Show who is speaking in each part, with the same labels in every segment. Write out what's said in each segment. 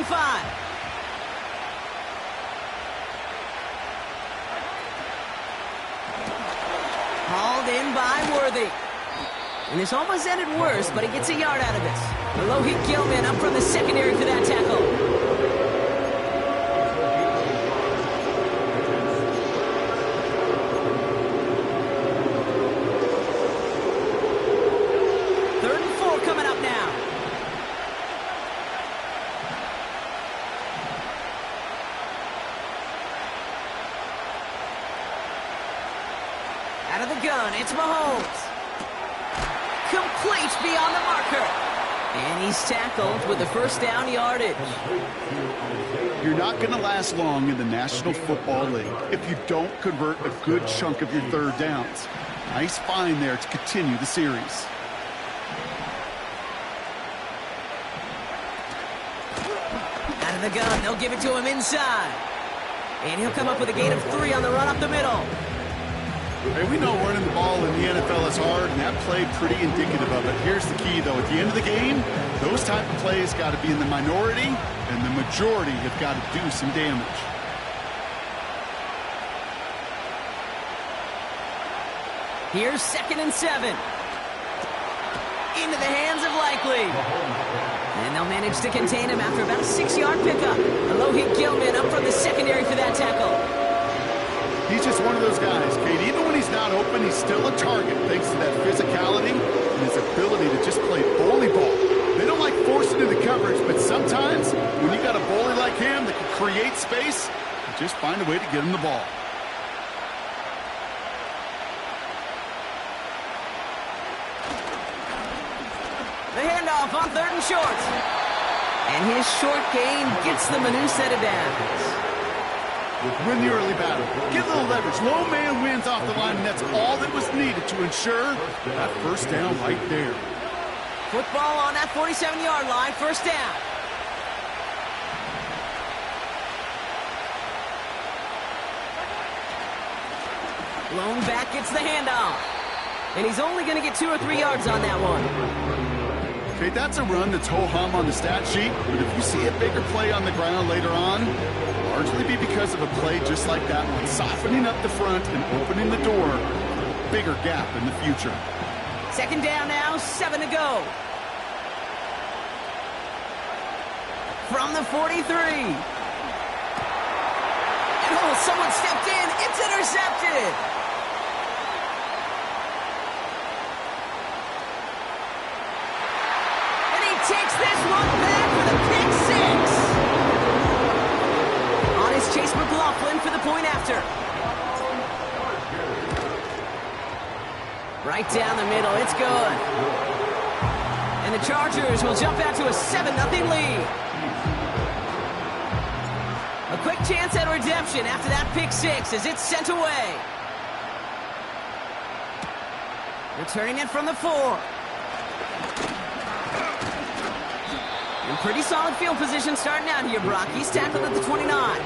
Speaker 1: 5. Hauled in by Worthy. And this almost ended worse, but he gets a yard out of this. Alohi Gilman up from the secondary for that tackle. Out of the gun, it's Mahomes. Complete beyond the marker. And he's tackled with the first down yardage.
Speaker 2: You're not going to last long in the National Football League if you don't convert a good chunk of your third downs. Nice find there to continue the series.
Speaker 1: Out of the gun, they'll give it to him inside. And he'll come up with a gain of 3 on the run up the middle.
Speaker 2: Hey, we know running the ball in the NFL is hard, and that play pretty indicative of it. Here's the key, though. At the end of the game, those type of plays got to be in the minority, and the majority have got to do some damage.
Speaker 1: Here's 2nd and 7. Into the hands of Likely. And they'll manage to contain him after about a 6-yard pickup. Alohi Gilman up from the secondary for that tackle.
Speaker 2: He's just one of those guys, Kate. Even when he's not open, he's still a target thanks to that physicality and his ability to just play bully ball. They don't like forcing into coverage, but sometimes when you got a bully like him that can create space, just find a way to get him the ball.
Speaker 1: The handoff on 3rd and short. And his short gain gets them a new set of downs.
Speaker 2: Win the early battle. Get a little leverage. Low man wins off the line, and that's all that was needed to ensure that first down right there.
Speaker 1: Football on that 47-yard line, first down. Lone back gets the handoff. And he's only going to get 2 or 3 yards on that one.
Speaker 2: Okay, that's a run that's ho-hum on the stat sheet, but if you see a bigger play on the ground later on, largely be because of a play just like that one, softening up the front and opening the door for a bigger gap in the future.
Speaker 1: 2nd down now, 7 to go. From the 43. And oh, someone stepped in. It's intercepted. And he takes this one back for the pick 6. On his Chase McLaughlin for the point after. Right down the middle, it's good. And the Chargers will jump out to a 7-0 lead. A quick chance at redemption after that pick 6 as it's sent away. Returning it from the 4. In pretty solid field position starting out here, Brock. He's tackled at the 29.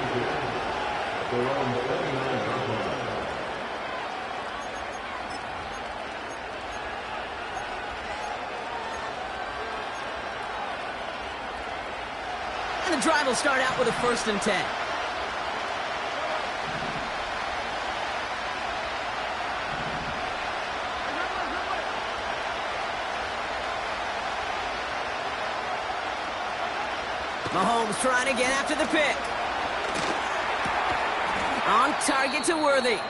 Speaker 1: And the drive will start out with a 1st and 10. Mahomes trying to get after the pick. On target to Worthy.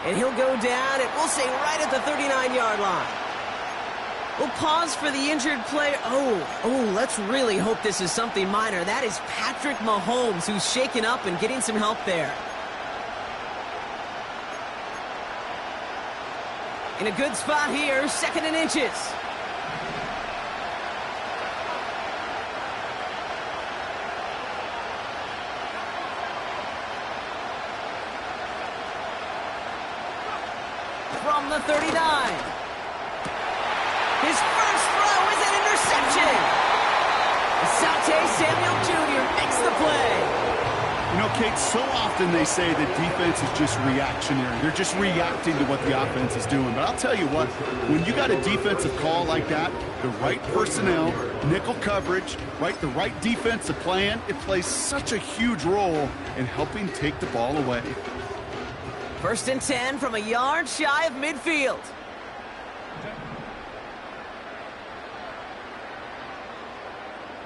Speaker 1: And he'll go down, and we'll say right at the 39-yard line. We'll pause for the injured player. Oh, let's really hope this is something minor. That is Patrick Mahomes, who's shaken up and getting some help there. In a good spot here, 2nd and inches. From the 39. His first throw is an interception. Asante Samuel Jr. makes the play.
Speaker 2: You know, Kate, so often they say that defense is just reactionary. They're just reacting to what the offense is doing. But I'll tell you what, when you got a defensive call like that, the right personnel, nickel coverage, the right defensive plan, it plays such a huge role in helping take the ball away.
Speaker 1: 1st and 10 from a yard shy of midfield.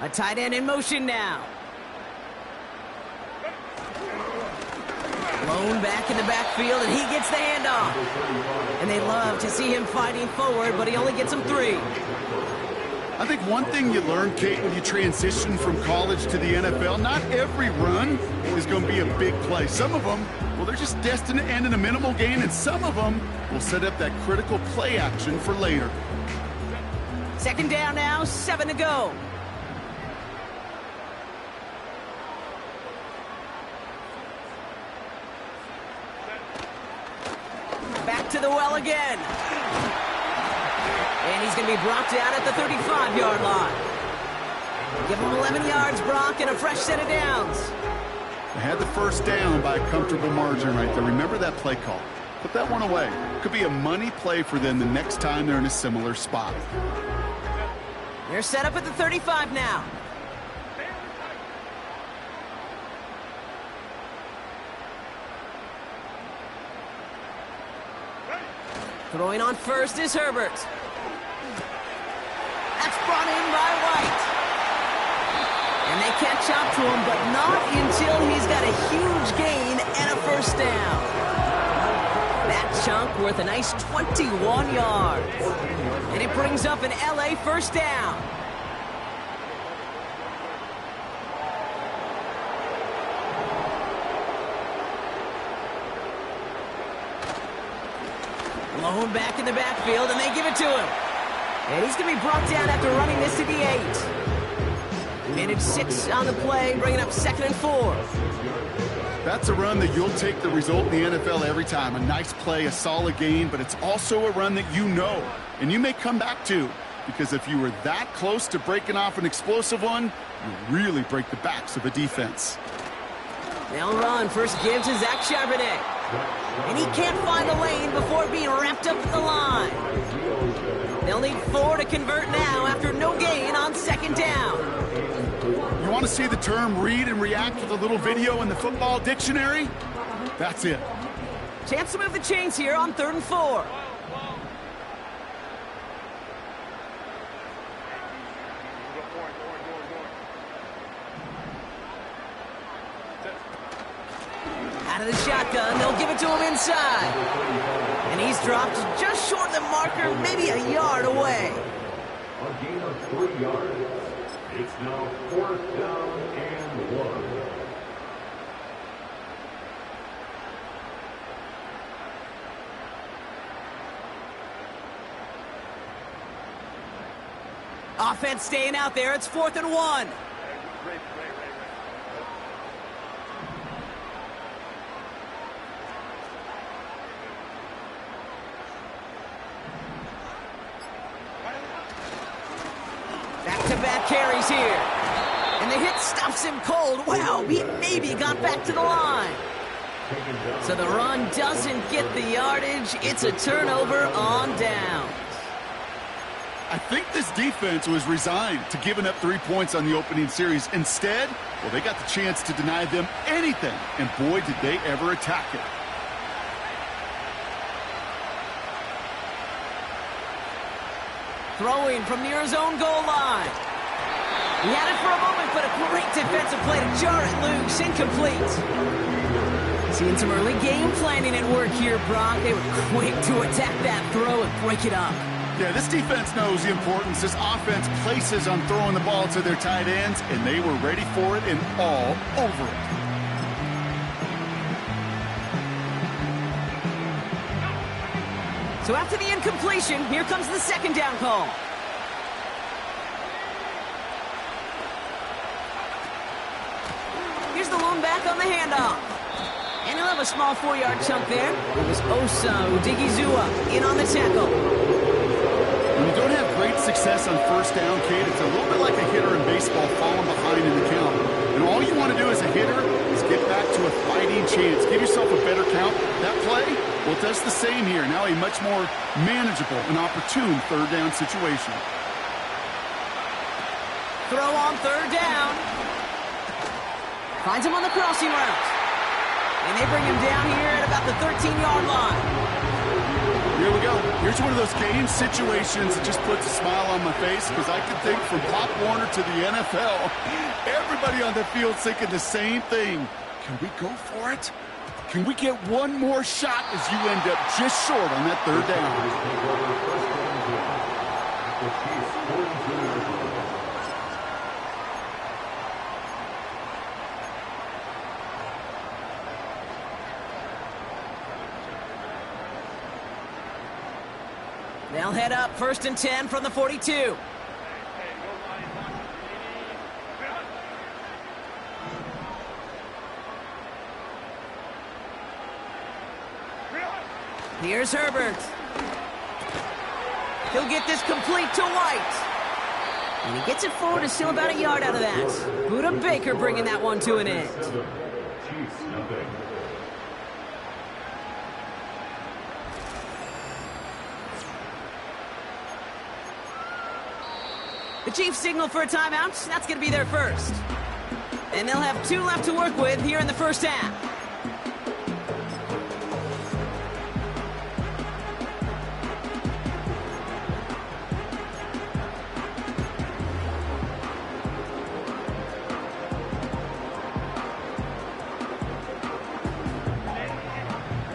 Speaker 1: A tight end in motion now. Blown back in the backfield, and he gets the handoff. And they love to see him fighting forward, but he only gets them 3.
Speaker 2: I think one thing you learn, Kate, when you transition from college to the NFL, not every run is going to be a big play. Some of them, well, they're just destined to end in a minimal gain, and some of them will set up that critical play action for later.
Speaker 1: 2nd down now, 7 to go. Back to the well again. And he's going to be brought down at the 35-yard line. Give him 11 yards, Brock, and a fresh set of downs.
Speaker 2: They had the 1st down by a comfortable margin right there. Remember that play call. Put that one away. Could be a money play for them the next time they're in a similar spot.
Speaker 1: They're set up at the 35 now. Throwing on first is Herbert. That's brought in by White. And they catch up to him, but not until he's got a huge gain and a 1st down. That chunk worth a nice 21 yards. And it brings up an LA 1st down. Blown back in the backfield, and they give it to him. And he's going to be brought down after running this to the 8. Minute 6 on the play, bringing up 2nd and 4.
Speaker 2: That's a run that you'll take the result in the NFL every time. A nice play, a solid gain, but it's also a run that you know, and you may come back to, because if you were that close to breaking off an explosive one, you really break the backs of a defense.
Speaker 1: They'll run. First give to Zach Charbonnet. And he can't find a lane before being wrapped up at the line. They'll need 4 to convert now after no gain on 2nd down.
Speaker 2: You want to see the term read and react with a little video in the football dictionary? That's it.
Speaker 1: Chance to move the chains here on 3rd and 4. Out of the shotgun, they'll give it to him inside. And he's dropped just short of the marker, maybe a yard away.
Speaker 3: A gain of 3 yards. It's now 4th down and 1.
Speaker 1: Offense staying out there. It's 4th and 1. Back-to-back carries here. And the hit stops him cold. Wow, he maybe got back to the line. So the run doesn't get the yardage. It's a turnover on downs.
Speaker 2: I think this defense was resigned to giving up 3 points on the opening series. Instead, well, they got the chance to deny them anything. And boy, did they ever attack it.
Speaker 1: Throwing from near his own goal line. He had it for a moment, but a great defensive play to jar it loose. Incomplete. Seeing some early game planning at work here, Brock. They were quick to attack that throw and break it up.
Speaker 2: Yeah, this defense knows the importance this offense places on throwing the ball to their tight ends, and they were ready for it and all over it.
Speaker 1: So after the incompletion, here comes the 2nd down call. Here's the lone back on the handoff. And he'll have a small 4-yard chunk there. It was Osa Odigizua in on the tackle.
Speaker 2: When you don't have great success on 1st down, Kate, it's a little bit like a hitter in baseball falling behind in the count. And all you want to do as a hitter is get back to a fighting chance. Give yourself a better count. That play, well, it does the same here. Now a much more manageable and opportune third down situation.
Speaker 1: Throw on third down. Finds him on the crossing route. And they bring him down here at about the 13-yard line.
Speaker 2: Here we go. Here's one of those game situations that just puts a smile on my face because I can think from Pop Warner to the NFL, everybody on the field thinking the same thing. Can we go for it? Can we get one more shot as you end up just short on that third down?
Speaker 1: They'll head up 1st and 10 from the 42. Here's Herbert. He'll get this complete to White. And he gets it forward to still about a yard out of that. Buda Baker bringing that one to an end.
Speaker 3: Chiefs, nothing.
Speaker 1: The Chiefs signal for a timeout. That's going to be their first. And they'll have 2 left to work with here in the first half.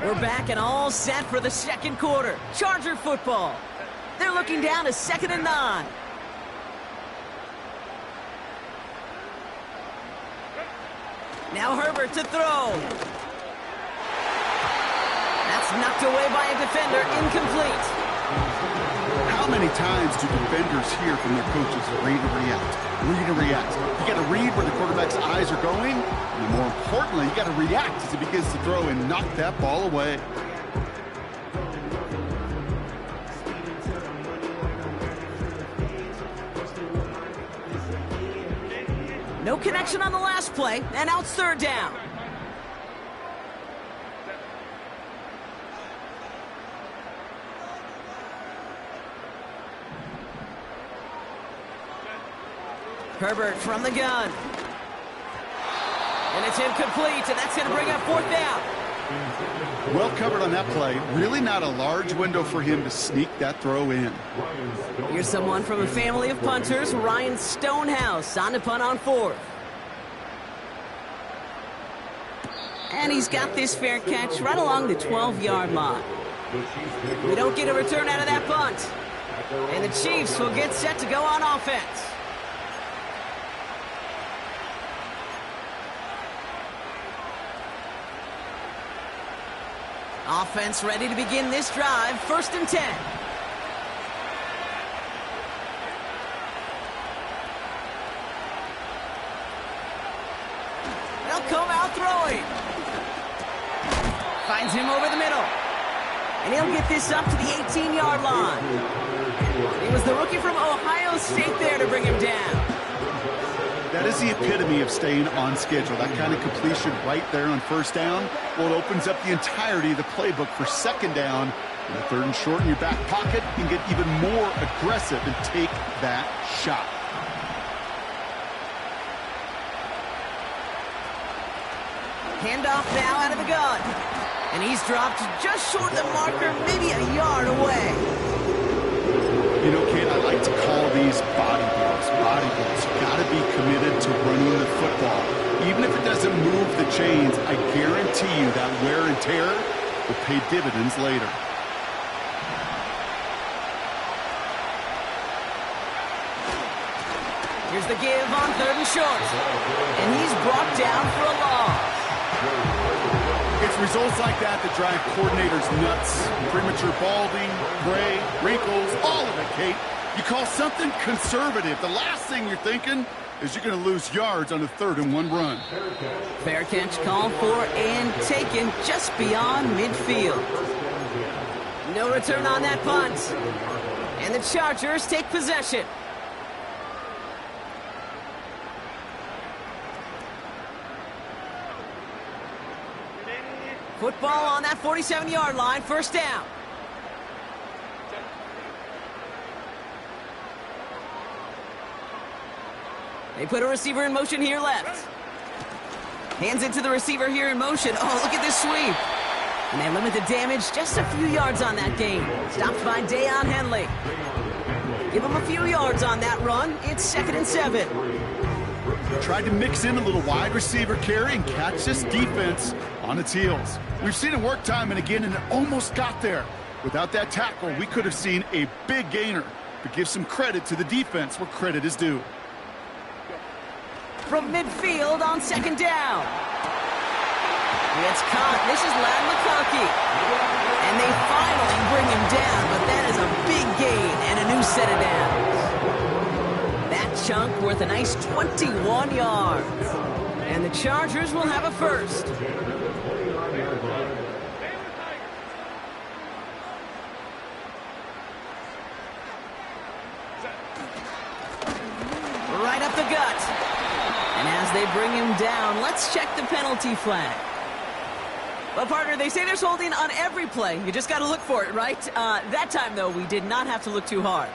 Speaker 1: We're back and all set for the second quarter. Charger football. They're looking down to 2nd and 9. Now Herbert to throw. That's knocked away by a defender, incomplete.
Speaker 2: How many times do defenders hear from their coaches, read and react, read and react? You got to read where the quarterback's eyes are going, and more importantly, you got to react as he begins to throw and knock that ball away.
Speaker 1: No connection on the last play, and now it's 3rd down. Herbert from the gun. And it's incomplete, and that's going to bring up 4th down.
Speaker 2: Well covered on that play. Really not a large window for him to sneak that throw in.
Speaker 1: Here's someone from a family of punters, Ryan Stonehouse, on to punt on 4th. And he's got this fair catch right along the 12-yard line. We don't get a return out of that punt. And the Chiefs will get set to go on offense. Offense ready to begin this drive. 1st and 10. They'll come out throwing. Finds him over the middle. And he'll get this up to the 18-yard line. It was the rookie from Ohio State there to bring him down.
Speaker 2: That is the epitome of staying on schedule. That kind of completion right there on 1st down. Well, it opens up the entirety of the playbook for 2nd down. And the 3rd and short in your back pocket, you can get even more aggressive and take that shot.
Speaker 1: Handoff now out of the gun. And he's dropped just short of the marker, maybe a yard away.
Speaker 2: You know, Kate, I like to call these body blows. Body blows. You got to be committed to running the football. Even if it doesn't move the chains, I guarantee you that wear and tear will pay dividends later.
Speaker 1: Here's the give on 3rd and short. And he's brought down for a loss.
Speaker 2: It's results like that that drive coordinators nuts. Premature balding, gray, wrinkles, all of it, Kate. You call something conservative. The last thing you're thinking is you're going to lose yards on a 3rd and 1 run.
Speaker 1: Fair catch called for and taken just beyond midfield. No return on that punt. And the Chargers take possession. Football on that 47-yard line, first down. They put a receiver in motion here left. Hands it to the receiver here in motion. Oh, look at this sweep. And they limit the damage just a few yards on that gain. Stopped by Deion Henley. Give him a few yards on that run. It's 2nd and 7.
Speaker 2: Tried to mix in a little wide receiver carry and catch this defense on its heels. We've seen it work time and again, and it almost got there. Without that tackle, we could have seen a big gainer. But give some credit to the defense where credit is due.
Speaker 1: From midfield on 2nd down. It's caught. This is Ladd McConkey. And they finally bring him down, but that is a big gain and a new set of downs. That chunk worth a nice 21 yards. And the Chargers will have a first. Right up the gut. And as they bring him down, let's check the penalty flag. Well, partner, they say there's holding on every play. You just got to look for it, right? That time, though, we did not have to look too hard.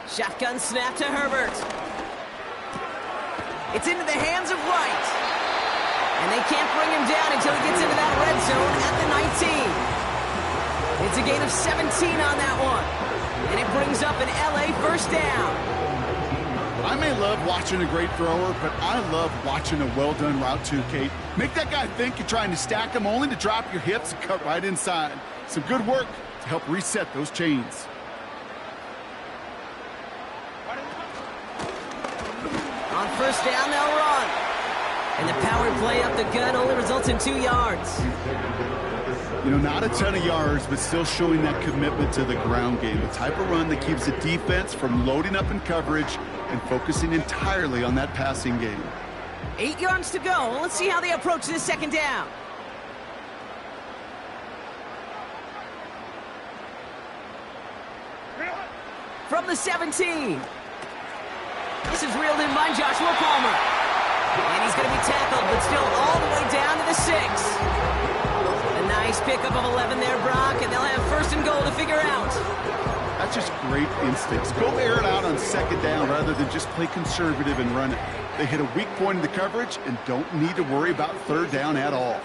Speaker 1: Shotgun snap to Herbert. It's into the hands of Wright. And they can't bring him down until he gets into that red zone at the 19. It's a gain of 17 on that one. And it brings up an LA first down.
Speaker 2: I may love watching a great thrower, but I love watching a well-done route too, Kate. Make that guy think you're trying to stack him only to drop your hips and cut right inside. Some good work to help reset those chains.
Speaker 1: On first down, they'll run. And the power play up the gut only results in 2 yards.
Speaker 2: You know, not a ton of yards, but still showing that commitment to the ground game. The type of run that keeps the defense from loading up in coverage and focusing entirely on that passing game.
Speaker 1: 8 yards to go. Let's see how they approach this 2nd down. From the 17. This is reeled in by Joshua Palmer. And he's going to be tackled, but still all the way down to the 6. A nice pickup of 11 there, Brock, and they'll have 1st and goal to figure out.
Speaker 2: That's just great instincts. Go air it out on 2nd down rather than just play conservative and run it. They hit a weak point in the coverage and don't need to worry about 3rd down at all.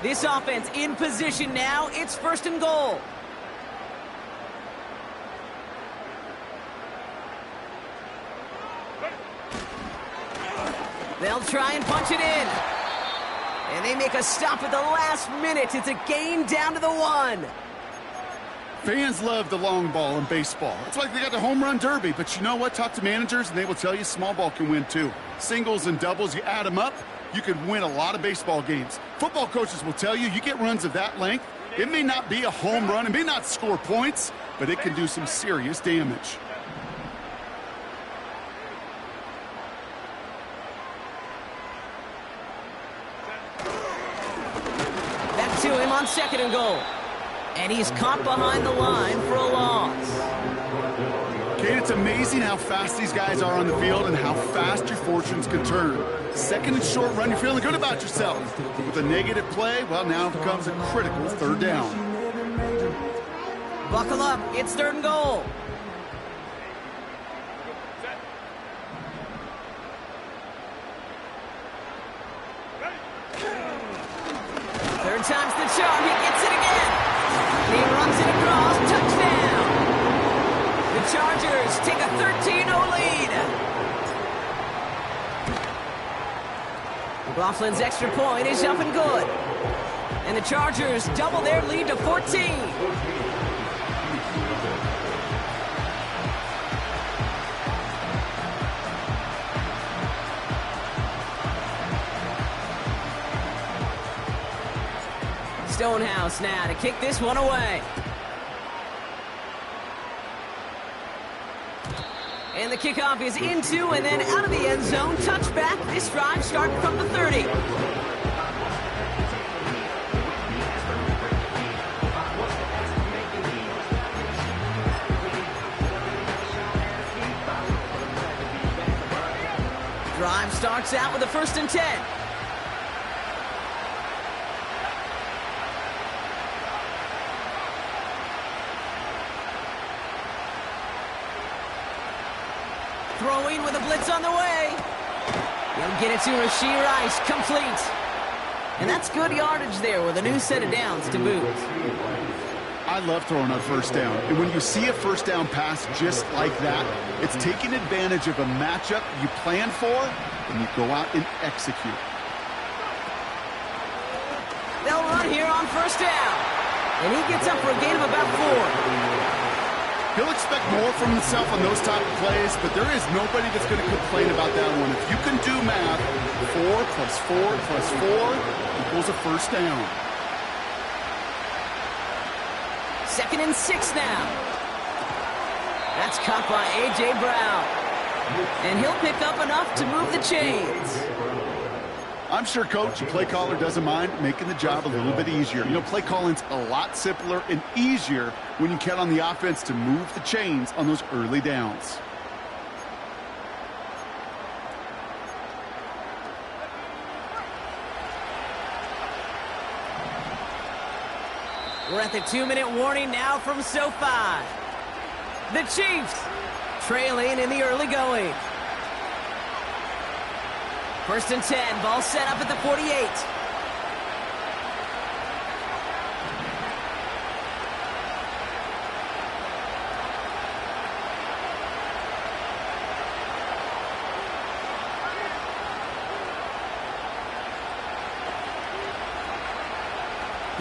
Speaker 1: This offense in position now. It's 1st and goal. They'll try and punch it in. And they make a stop at the last minute. It's a gain down to the 1.
Speaker 2: Fans love the long ball in baseball. It's like they got the home run derby. But you know what? Talk to managers and they will tell you small ball can win too. Singles and doubles, you add them up, you could win a lot of baseball games. Football coaches will tell you get runs of that length. It may not be a home run, it may not score points, but it can do some serious damage.
Speaker 1: Back to him on 2nd and goal. And he's caught behind the line for a loss.
Speaker 2: Kate, it's amazing how fast these guys are on the field and how fast your fortunes can turn. 2nd and short run, you're feeling good about yourself. With a negative play, well, now it becomes a critical 3rd down.
Speaker 1: Buckle up, it's 3rd and goal. Third time's the charm, he gets it again. He runs it across, touchdown. The Chargers take a 13-0 lead. McLaughlin's extra point is up and good. And the Chargers double their lead to 14. Stonehouse now to kick this one away. And the kickoff is into and then out of the end zone. Touchback. This drive starting from the 30. Drive starts out with a 1st and 10. Throwing with a blitz on the way. He'll get it to Rashee Rice. Complete. And that's good yardage there with a new set of downs to boot.
Speaker 2: I love throwing on 1st down. And when you see a 1st down pass just like that, it's taking advantage of a matchup you plan for, and you go out and execute.
Speaker 1: They'll run here on 1st down. And he gets up for a gain of about 4.
Speaker 2: He'll expect more from himself on those type of plays, but there is nobody that's going to complain about that one. If you can do math, 4 plus 4 plus 4 equals a 1st down.
Speaker 1: 2nd and 6 now. That's caught by A.J. Brown. And he'll pick up enough to move the chains.
Speaker 2: I'm sure Coach, the play caller, doesn't mind making the job a little bit easier. You know, play calling's a lot simpler and easier when you count on the offense to move the chains on those early downs.
Speaker 1: We're at the 2-minute warning now from SoFi. The Chiefs trailing in the early going. 1st and 10, ball set up at the 48.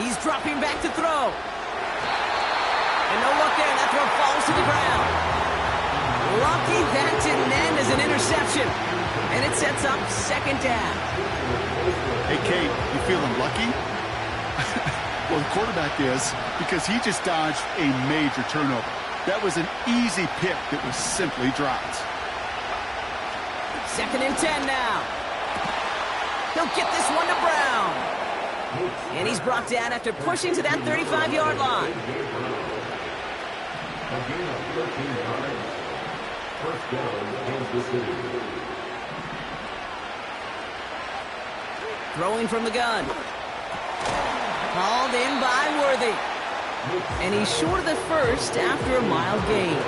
Speaker 1: He's dropping back to throw. And no look there, that throw falls to the ground. Lucky that didn't end as an interception. And it sets up 2nd down.
Speaker 2: Hey, Kate, you feeling lucky? Well, the quarterback is, because he just dodged a major turnover. That was an easy pick that was simply dropped.
Speaker 1: 2nd and 10 now. He'll get this one to Brown. And he's brought down after pushing to that 35-yard line.
Speaker 3: A gain of 13 yards. 1st down, Kansas City.
Speaker 1: Throwing from the gun. Called in by Worthy. And he's short of the 1st after a mild gain.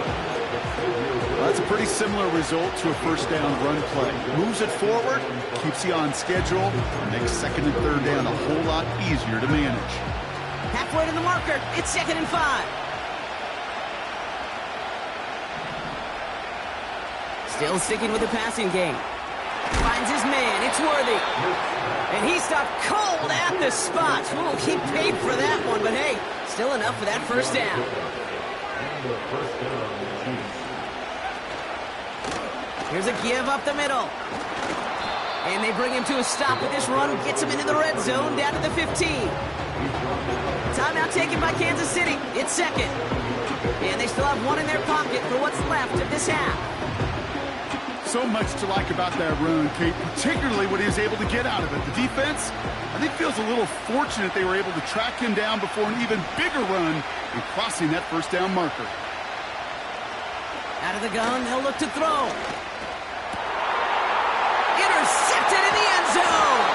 Speaker 2: Well, that's a pretty similar result to a 1st down run play. Moves it forward, keeps you on schedule, makes 2nd and 3rd down a whole lot easier to manage.
Speaker 1: Halfway to the marker, it's 2nd and 5. Still sticking with the passing game. Finds his man, it's Worthy. And he stopped cold at the spot. Ooh, he paid for that one, but hey, still enough for that 1st down. Here's a give up the middle. And they bring him to a stop with this run. Gets him into the red zone down to the 15. Timeout taken by Kansas City. It's 2nd. And they still have one in their pocket for what's left of this half.
Speaker 2: So much to like about that run, Kate, particularly what he was able to get out of it. The defense, I think, feels a little fortunate they were able to track him down before an even bigger run and crossing that 1st down marker.
Speaker 1: Out of the gun, they'll look to throw. Intercepted in the end zone.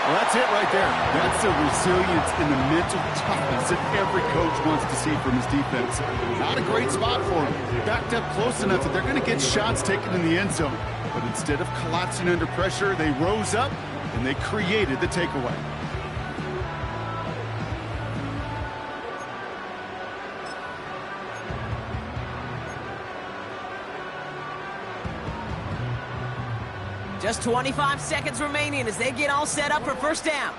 Speaker 2: Well, that's it right there. That's the resilience and the mental toughness that every coach wants to see from his defense. Not a great spot for him. Backed up close enough that they're going to get shots taken in the end zone. But instead of collapsing under pressure, they rose up and they created the takeaway.
Speaker 1: Just 25 seconds remaining as they get all set up for 1st down.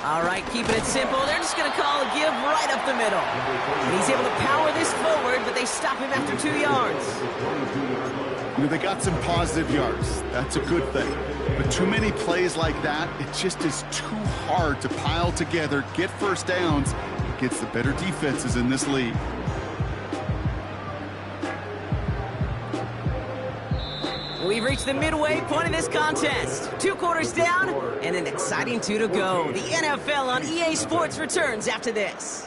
Speaker 1: All right, keeping it simple. They're just going to call a give right up the middle. And he's able to power this forward, but they stop him after 2 yards.
Speaker 2: You know, they got some positive yards. That's a good thing. But too many plays like that, it just is too hard to pile together, get first downs against the better defenses in this league.
Speaker 1: We've reached the midway point of this contest. 2 quarters down and an exciting 2 to go. The NFL on EA Sports returns after this.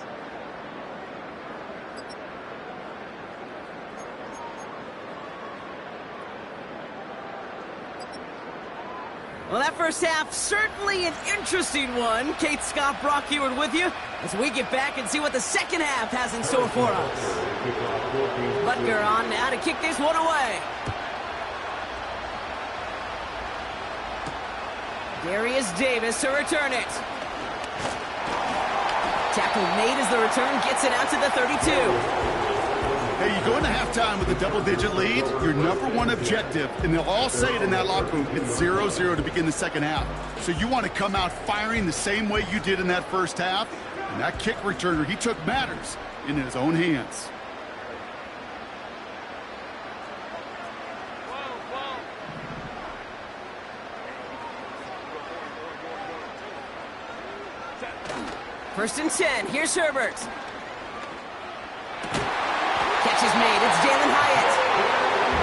Speaker 1: Well, that first half, certainly an interesting one. Kate Scott, Brock Heward with you as we get back and see what the second half has in store for us. Butker on now to kick this one away. Darius Davis to return it. Tackle made as the return gets it out to the 32.
Speaker 2: Hey, you go into halftime with a double-digit lead, your number one objective, and they'll all say it in that locker room, it's 0-0 to begin the second half. So you want to come out firing the same way you did in that first half, and that kick returner, he took matters in his own hands.
Speaker 1: First and 10, here's Herbert. Catch is made, it's Jalen Hyatt.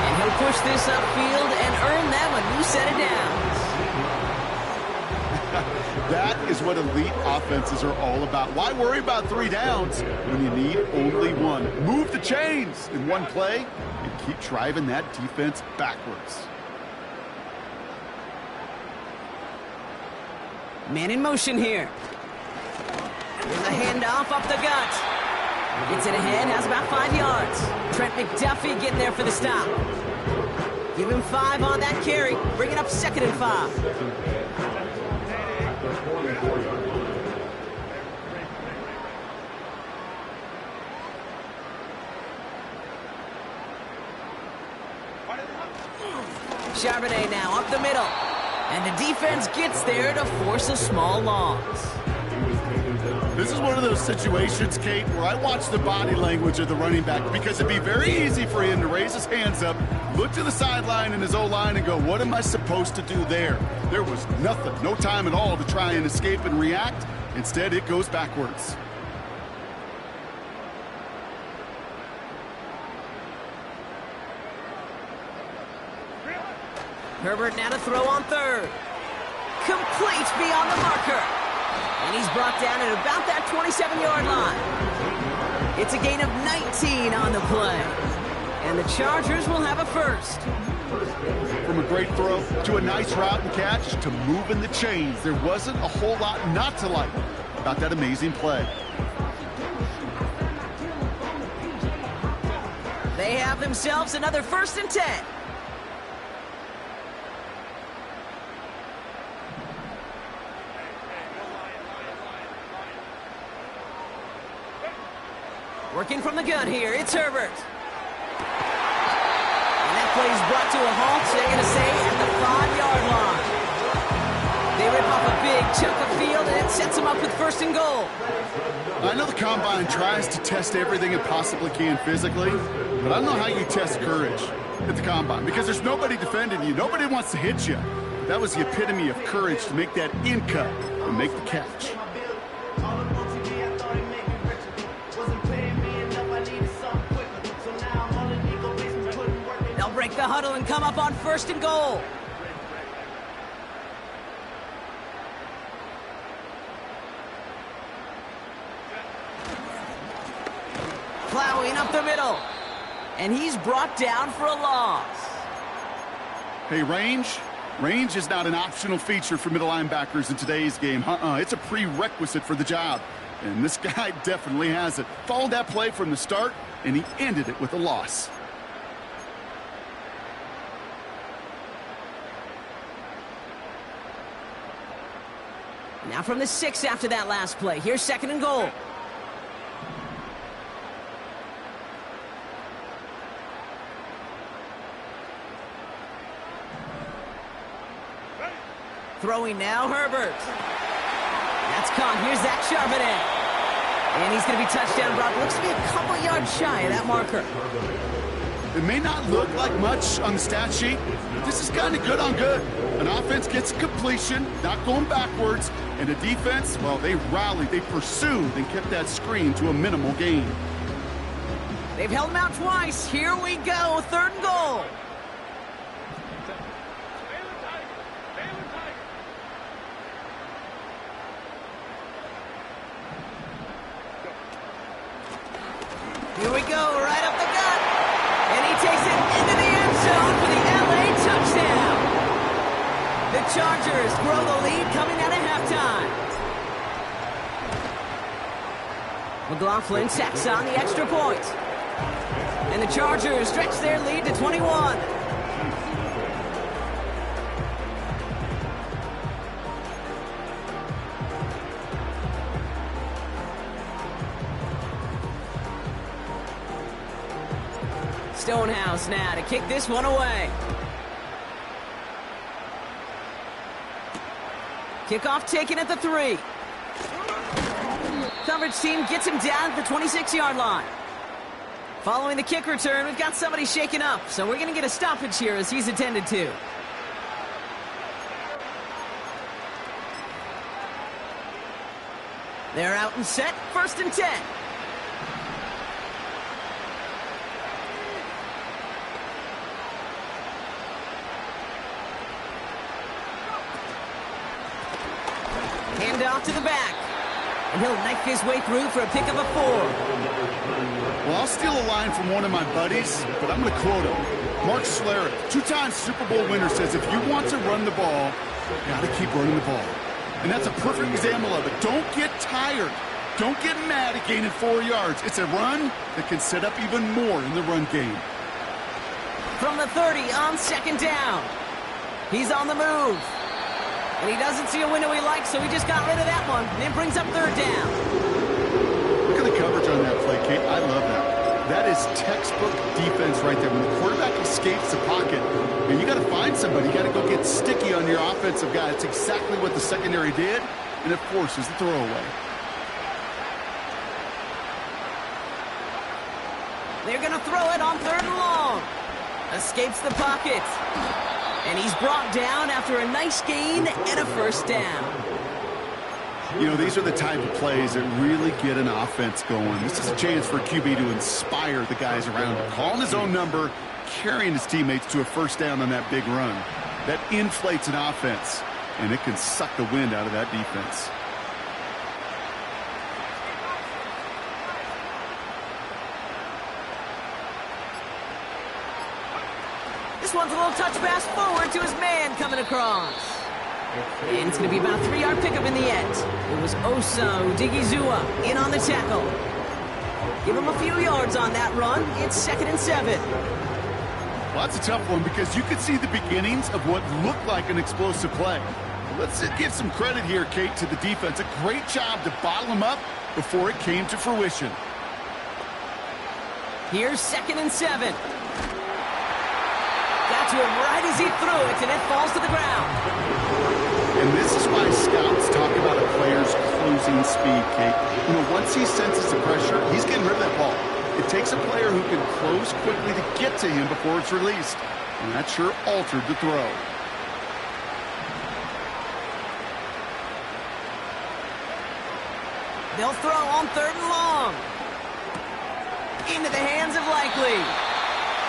Speaker 1: And he'll push this upfield and earn them a new set of downs.
Speaker 2: That is what elite offenses are all about. Why worry about 3 downs when you need only 1? Move the chains in one play and keep driving that defense backwards.
Speaker 1: Man in motion here. There's a handoff up the gut. Gets it ahead, has about 5 yards. Trent McDuffie getting there for the stop. Give him 5 on that carry. Bring it up 2nd and 5. Charbonnet now up the middle. And the defense gets there to force a small loss.
Speaker 2: This is one of those situations, Kate, where I watch the body language of the running back because it'd be very easy for him to raise his hands up, look to the sideline in his O-line and go, what am I supposed to do there? There was nothing, no time at all to try and escape and react. Instead, it goes backwards.
Speaker 1: Herbert now to throw on 3rd. Complete beyond the marker. And he's brought down at about that 27-yard line. It's a gain of 19 on the play. And the Chargers will have a first.
Speaker 2: From a great throw to a nice route and catch to moving the chains, there wasn't a whole lot not to like about that amazing play.
Speaker 1: They have themselves another 1st and 10. Working from the gun here, it's Herbert. And that play is brought to a halt, so they're going to say at the 5-yard line. They rip off a big chunk of field, and it sets them up with 1st and goal.
Speaker 2: I know the Combine tries to test everything it possibly can physically, but I don't know how you test courage at the Combine because there's nobody defending you. Nobody wants to hit you. That was the epitome of courage to make that in cut and make the catch.
Speaker 1: Break the huddle and come up on 1st and goal. Plowing up the middle. And he's brought down for a loss.
Speaker 2: Hey, range is not an optional feature for middle linebackers in today's game. It's a prerequisite for the job. And this guy definitely has it. Followed that play from the start, and he ended it with a loss.
Speaker 1: Now from the 6 after that last play. Here's 2nd and goal. Throwing now, Herbert. That's caught. Here's Zach Charbonnet. And he's going to be touchdown, Brock. Looks to be a couple yards shy of that marker.
Speaker 2: It may not look like much on the stat sheet, but this is kind of good on good. An offense gets completion, not going backwards, and a defense, well, they rallied, they pursued, and kept that screen to a minimal gain.
Speaker 1: They've held him out twice. Here we go, 3rd and goal. Here we go, right up the gut. And he takes it into the end zone for the LA touchdown. The Chargers grow the lead coming out of halftime. McLaughlin sacks on the extra point. And the Chargers stretch their lead to 21. Stonehouse now to kick this one away. Kickoff taken at the 3. Coverage team gets him down at the 26-yard line. Following the kick return, we've got somebody shaken up, so we're going to get a stoppage here as he's attended to. They're out and set, 1st and 10. Hand off to the back. And he'll knife his way through for a pick of a 4.
Speaker 2: Well, I'll steal a line from one of my buddies, but I'm going to quote him. Mark Schlereth, 2-time Super Bowl winner, says if you want to run the ball, you got to keep running the ball. And that's a perfect example of it. Don't get tired. Don't get mad at gaining 4 yards. It's a run that can set up even more in the run game.
Speaker 1: From the 30 on 2nd down. He's on the move. And he doesn't see a window he likes, so he just got rid of that one. And it brings up 3rd down.
Speaker 2: Look at the coverage on that play, Kate. I love that. That is textbook defense right there. When the quarterback escapes the pocket, and you got to find somebody. You got to go get sticky on your offensive guy. It's exactly what the secondary did, and it forces the throwaway.
Speaker 1: They're going to throw it on 3rd and long. Escapes the pocket. And he's brought down after a nice gain and a 1st down.
Speaker 2: You know, these are the type of plays that really get an offense going. This is a chance for QB to inspire the guys around him. Calling his own number, carrying his teammates to a 1st down on that big run. That inflates an offense, and it can suck the wind out of that defense.
Speaker 1: This one's a little touch pass forward to his man coming across. And it's going to be about a 3-yard pickup in the end. It was Osa Odigizua in on the tackle. Give him a few yards on that run. It's 2nd and 7.
Speaker 2: Well, that's a tough one because you could see the beginnings of what looked like an explosive play. Let's give some credit here, Kate, to the defense. A great job to bottle him up before it came to fruition.
Speaker 1: Here's 2nd and 7. Got to him right as he threw it, and it falls to the ground.
Speaker 2: And this is why scouts talk about a player's closing speed, Kate. You know, once he senses the pressure, he's getting rid of that ball. It takes a player who can close quickly to get to him before it's released. And that sure altered the throw.
Speaker 1: They'll throw on 3rd and long. Into the hands of Likely.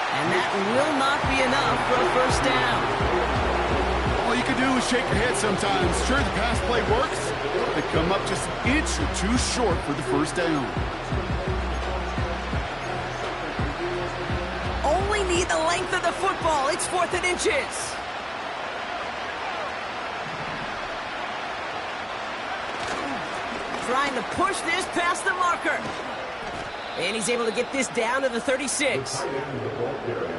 Speaker 1: And that will not be enough for a 1st down.
Speaker 2: All you can do is shake your head sometimes. Sure, the pass play works. They come up just an inch or 2 short for the 1st down.
Speaker 1: Only need the length of the football. It's 4th and inches. Trying to push this past the marker. And he's able to get this down to the 36.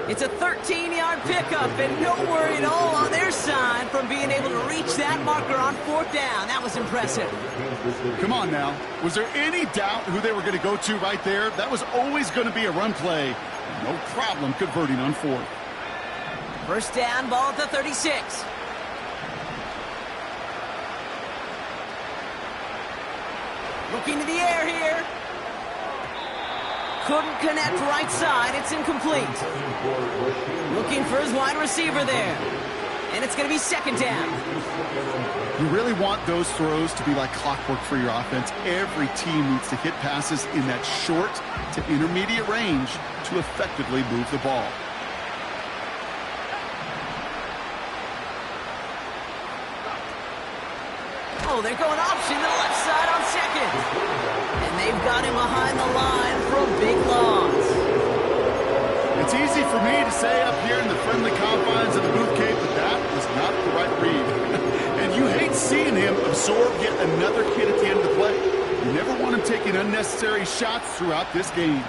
Speaker 1: It's a 13-yard pickup, and no worry at all on their side from being able to reach that marker on 4th down. That was impressive.
Speaker 2: Come on now. Was there any doubt who they were going to go to right there? That was always going to be a run play. No problem converting on 4th.
Speaker 1: 1st down, ball at the 36. Looking to the air here. couldn't connect right side. It's incomplete. Looking for his wide receiver there. And it's going to be second down.
Speaker 2: You really want those throws to be like clockwork for your offense. Every team needs to hit passes in that short to intermediate range to effectively move the ball.
Speaker 1: Oh, they're going option to the left side on second. And they've got him behind the line for a big loss.
Speaker 2: It's easy for me to say up here in the friendly confines of the booth cave, but that was not the right read. And you hate seeing him absorb yet another hit at the end of the play. You never want him taking unnecessary shots throughout this game.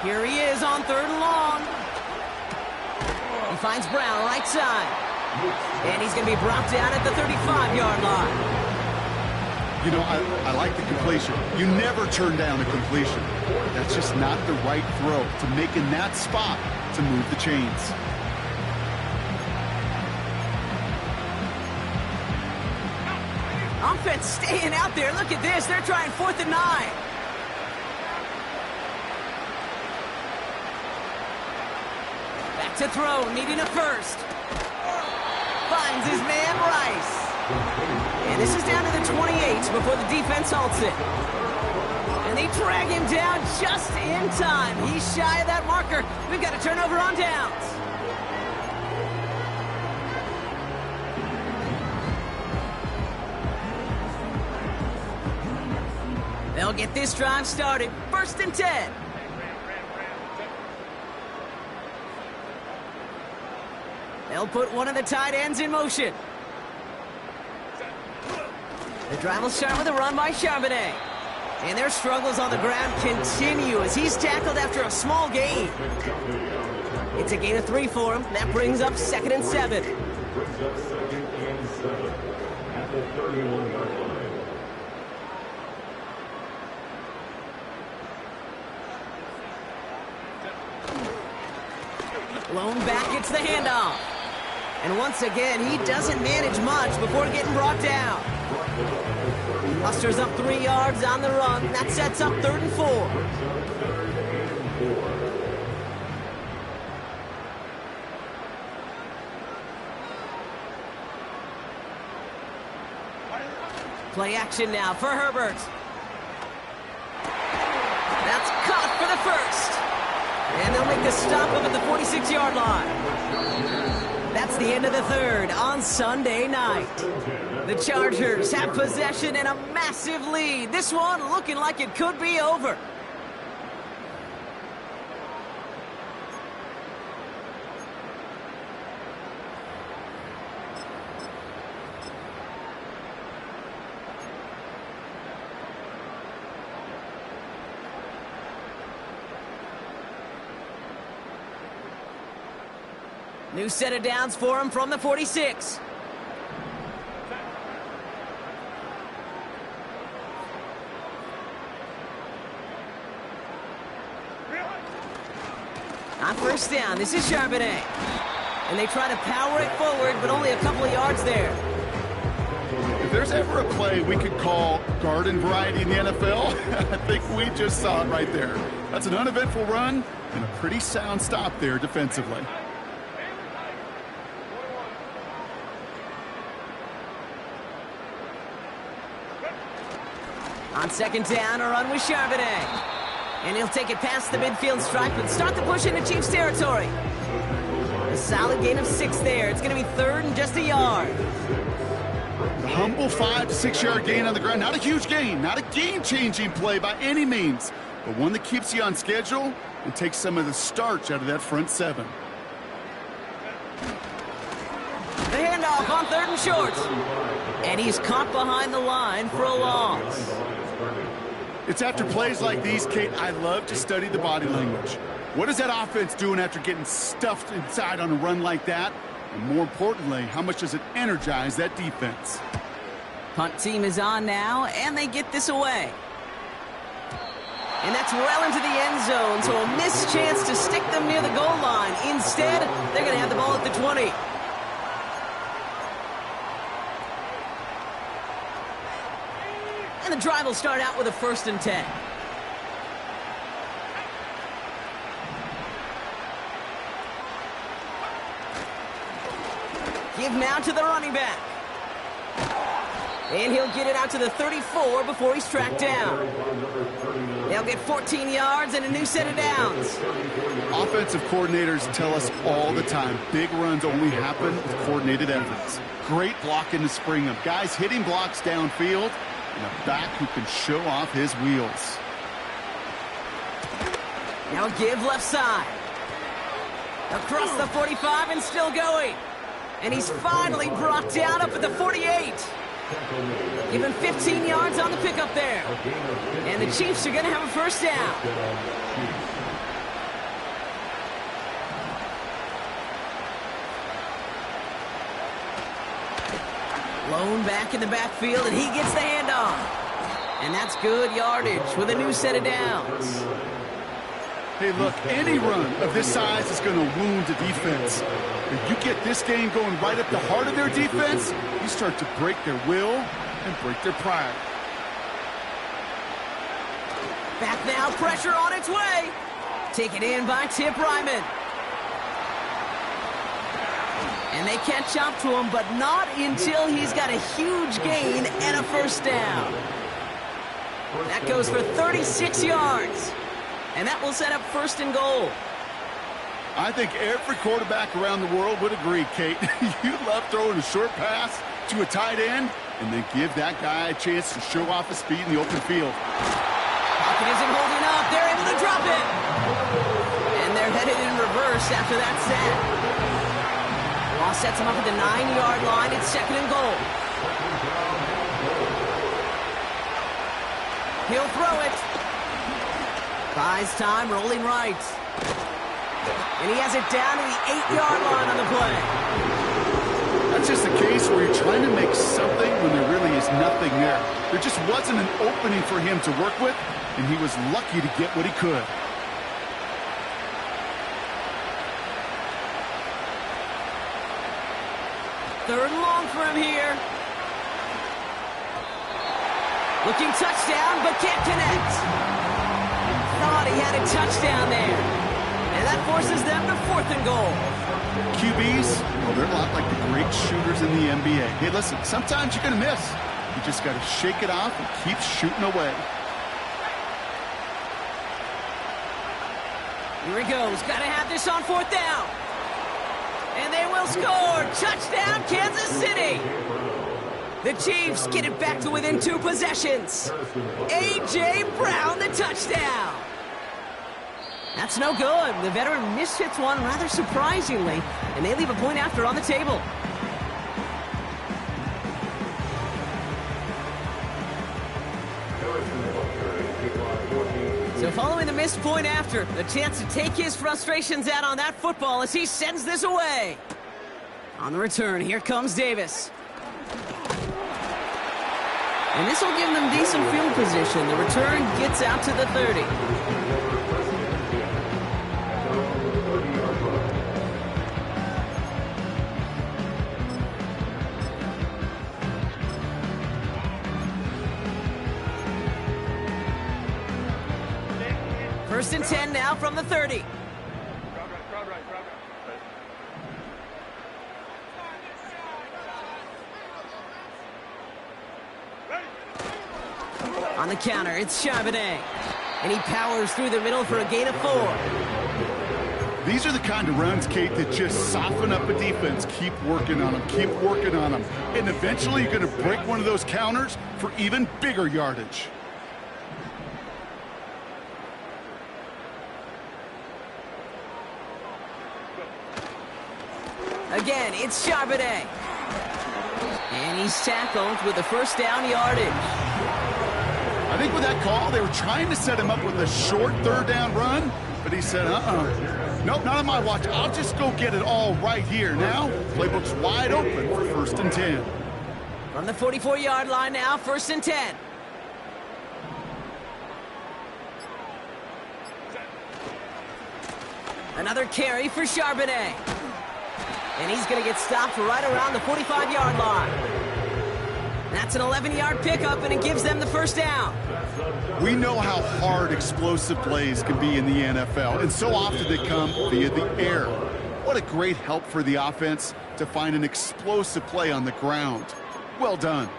Speaker 1: Here he is on third and long. He finds Brown right side. And he's going to be brought down at the 35-yard line.
Speaker 2: You know, I like the completion. You never turn down a completion. That's just not the right throw to make in that spot to move the chains.
Speaker 1: Offense staying out there. Look at this. They're trying 4th and 9. Back to throw, needing a first. Finds his man Rice. And this is down to the 28 before the defense halts it. And they drag him down just in time. He's shy of that marker. We've got a turnover on downs. They'll get this drive started. 1st and 10. They'll put one of the tight ends in motion. The drive will start with a run by Charbonnet. And their struggles on the ground continue as he's tackled after a small gain. It's a gain of 3 for him. That brings up 2nd and 7.
Speaker 3: Brings up 2nd and 7 at the 31-yard line.
Speaker 1: Lone back gets the handoff. And once again, he doesn't manage much before getting brought down. Musters up 3 yards on the run. That sets up 3rd and 4. Play action now for Herbert. That's caught for the first. And they'll make the stop up at the 46-yard line. That's the end of the 3rd on Sunday night. The Chargers have possession and a massive lead. This one looking like it could be over. New set of downs for him from the 46. On 1st down, this is Charbonnet. And they try to power it forward, but only a couple of yards there.
Speaker 2: If there's ever a play we could call garden variety in the NFL, I think we just saw it right there. That's an uneventful run and a pretty sound stop there defensively.
Speaker 1: On 2nd down, a run with Charbonnet. And he'll take it past the midfield stripe and start the push into Chiefs territory. A solid gain of 6 there. It's going to be 3rd and just a yard.
Speaker 2: The humble 5 to 6 yard gain on the ground. Not a huge gain, not a game-changing play by any means, but one that keeps you on schedule and takes some of the starch out of that front 7.
Speaker 1: The handoff on 3rd and short. And he's caught behind the line for a loss.
Speaker 2: It's after plays like these, Kate, I love to study the body language. What is that offense doing after getting stuffed inside on a run like that? And more importantly, how much does it energize that defense?
Speaker 1: Punt team is on now, and they get this away. And that's well into the end zone, so a missed chance to stick them near the goal line. Instead, they're going to have the ball at the 20. And the drive will start out with a 1st and 10. Give now to the running back. And he'll get it out to the 34 before he's tracked down. They'll get 14 yards and a new set of downs.
Speaker 2: Offensive coordinators tell us all the time, big runs only happen with coordinated efforts. Great blocking to spring them. Guys hitting blocks downfield, and a back who can show off his wheels.
Speaker 1: Now a give left side. Across the 45 and still going. And he's finally brought down up at the 48. Give him 15 yards on the pickup there. And the Chiefs are going to have a first down. Lone back in the backfield, and he gets the handoff. And that's good yardage with a new set of downs.
Speaker 2: Hey, look, any run of this size is going to wound the defense. If you get this game going right up the heart of their defense, you start to break their will and break their pride.
Speaker 1: Back now, pressure on its way. Taken in by Tip Ryman. And they catch up to him, but not until he's got a huge gain and a first down. That goes for 36 yards. And that will set up first and goal.
Speaker 2: I think every quarterback around the world would agree, Kate. You love throwing a short pass to a tight end and then give that guy a chance to show off his speed in the open field.
Speaker 1: Pocket isn't holding up. They're able to drop it. And they're headed in reverse after that set. Law sets him up at the 9-yard line. It's second and goal. He'll throw it. Buys time, rolling right. And he has it down to the 8-yard line on the play.
Speaker 2: That's just a case where you're trying to make something when there really is nothing there. There just wasn't an opening for him to work with, and he was lucky to get what he could.
Speaker 1: Third and long for him here. Looking touchdown, but can't connect. Thought he had a touchdown there. And that forces them to fourth and goal.
Speaker 2: QBs, well, they're a lot like the great shooters in the NBA. Hey, listen, sometimes you're going to miss. You just got to shake it off and keep shooting away.
Speaker 1: Here he goes. Got to have this on fourth down. And they will score. Touchdown, Kansas City. The Chiefs get it back to within 2 possessions. A.J. Brown, the touchdown. That's no good. The veteran mishits one rather surprisingly, and they leave a point after on the table. So following the missed point after, the chance to take his frustrations out on that football as he sends this away. On the return, here comes Davis. And this will give them decent field position. The return gets out to the 30. First and 10 now from the 30. On the counter, it's Charbonnet. And he powers through the middle for a gain of 4.
Speaker 2: These are the kind of runs, Kate, that just soften up a defense. Keep working on them, keep working on them. And eventually you're going to break one of those counters for even bigger yardage.
Speaker 1: Again, it's Charbonnet. And he's tackled with the first down yardage.
Speaker 2: I think with that call, they were trying to set him up with a short third down run, but he said, nope, not on my watch. I'll just go get it all right here. Now, playbook's wide open for first and 10.
Speaker 1: From the 44-yard line now, first and 10. Another carry for Charbonnet. And he's going to get stopped right around the 45-yard line. That's an 11-yard pickup, and it gives them the first down.
Speaker 2: We know how hard explosive plays can be in the NFL, and so often they come via the air. What a great help for the offense to find an explosive play on the ground. Well done.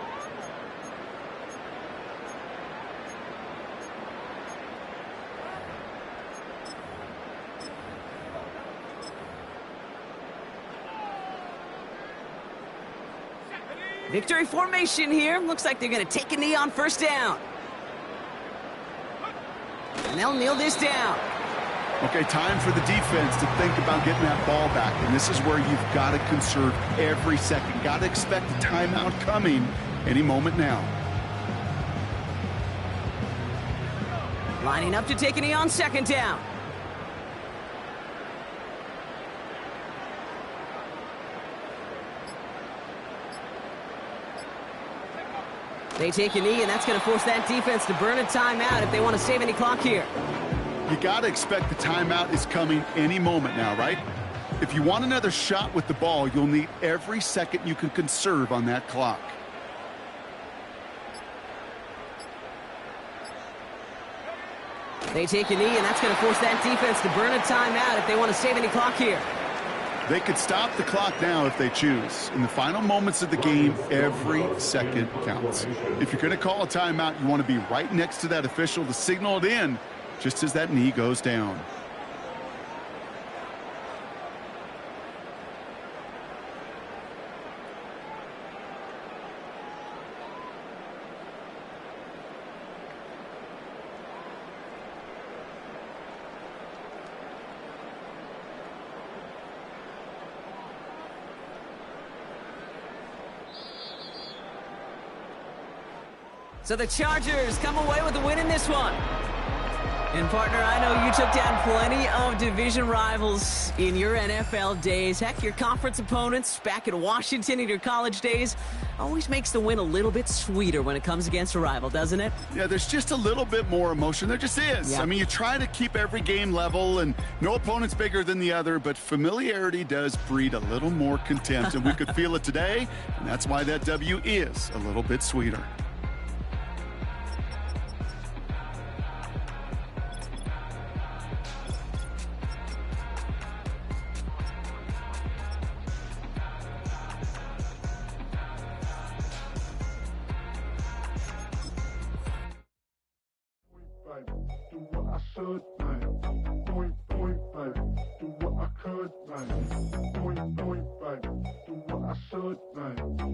Speaker 1: Victory formation here. Looks like they're going to take a knee on first down. And they'll kneel this down.
Speaker 2: Okay, time for the defense to think about getting that ball back. And this is where you've got to conserve every second. Got to expect a timeout coming any moment now.
Speaker 1: Lining up to take a knee on second down. They take a knee, and that's going to force that defense to burn a timeout if they want to save any clock here.
Speaker 2: You got to expect the timeout is coming any moment now, right? If you want another shot with the ball, you'll need every second you can conserve on that clock.
Speaker 1: They take a knee, and that's going to force that defense to burn a timeout if they want to save any clock here.
Speaker 2: They could stop the clock now if they choose. In the final moments of the game, every second counts. If you're going to call a timeout, you want to be right next to that official to signal it in just as that knee goes down.
Speaker 1: So the Chargers come away with the win in this one. And partner, I know you took down plenty of division rivals in your NFL days. Heck, your conference opponents back in Washington in your college days always makes the win a little bit sweeter when it comes against a rival, doesn't it?
Speaker 2: Yeah, there's just a little bit more emotion. There just is.
Speaker 1: Yeah.
Speaker 2: I mean, you try to keep every game level, and no opponent's bigger than the other, but familiarity does breed a little more contempt, and we could feel it today, and that's why that W is a little bit sweeter.
Speaker 4: Do what I should, like. Point, baby. Do what I could, like. Point, baby. Do what I should, like.